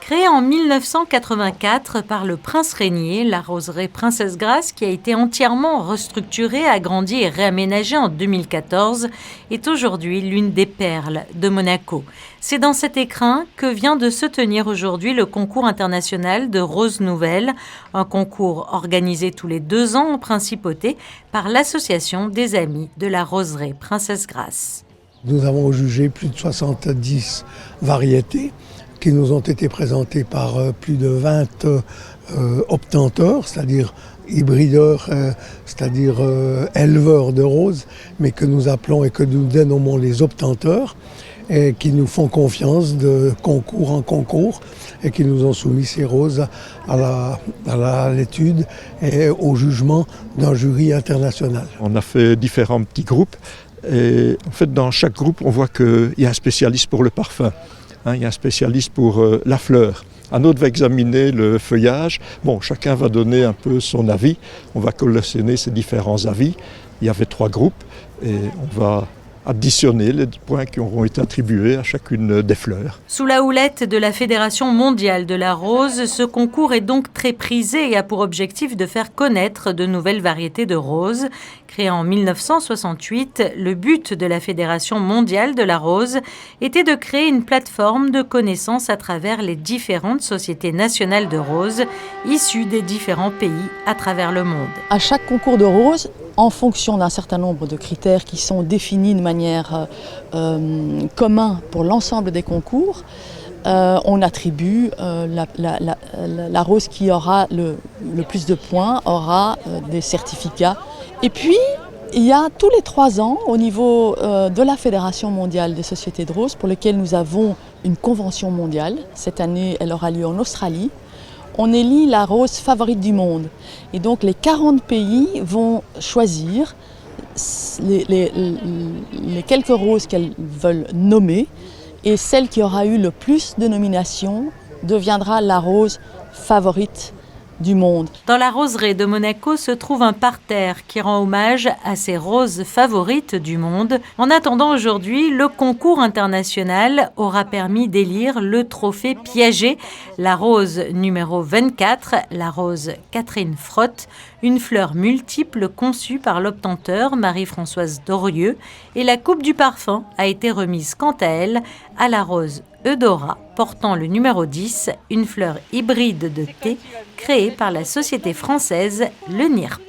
Créée en 1984 par le prince Régnier, la roseraie Princesse Grace, qui a été entièrement restructurée, agrandie et réaménagée en 2014, est aujourd'hui l'une des perles de Monaco. C'est dans cet écrin que vient de se tenir aujourd'hui le concours international de roses nouvelles, un concours organisé tous les 2 ans en principauté par l'association des amis de la roseraie Princesse Grace. Nous avons jugé plus de 70 variétés qui nous ont été présentées par plus de 20 obtenteurs, c'est-à-dire hybrideurs, c'est-à-dire éleveurs de roses, mais que nous appelons et que nous dénommons les obtenteurs, et qui nous font confiance de concours en concours et qui nous ont soumis ces roses à l'étude et au jugement d'un jury international. On a fait différents petits groupes et en fait dans chaque groupe on voit qu'il y a un spécialiste pour le parfum. Il y a un spécialiste pour la fleur. Un autre va examiner le feuillage. Bon, chacun va donner un peu son avis. On va collectionner ces différents avis. Il y avait 3 groupes et on va additionner les points qui auront été attribués à chacune des fleurs. Sous la houlette de la Fédération mondiale de la rose, ce concours est donc très prisé et a pour objectif de faire connaître de nouvelles variétés de roses. Créé en 1968, le but de la Fédération mondiale de la rose était de créer une plateforme de connaissances à travers les différentes sociétés nationales de roses issues des différents pays à travers le monde. À chaque concours de roses, en fonction d'un certain nombre de critères qui sont définis de manière commune pour l'ensemble des concours, on attribue la rose qui aura le plus de points, aura des certificats. Et puis, il y a tous les 3 ans, au niveau de la Fédération mondiale des sociétés de roses, pour lequel nous avons une convention mondiale. Cette année, elle aura lieu en Australie. On élit la rose favorite du monde. Et donc les 40 pays vont choisir les quelques roses qu'elles veulent nommer. Et celle qui aura eu le plus de nominations deviendra la rose favorite du monde. Dans la roseraie de Monaco se trouve un parterre qui rend hommage à ces roses favorites du monde. En attendant aujourd'hui, le concours international aura permis d'élire le trophée Piaget, la rose numéro 24, la rose Catherine Frotte, une fleur multiple conçue par l'obtenteur Marie-Françoise Dorieux, et la coupe du parfum a été remise quant à elle à la rose Eudora, portant le numéro 10, une fleur hybride de thé créée par la société française Le Nirp.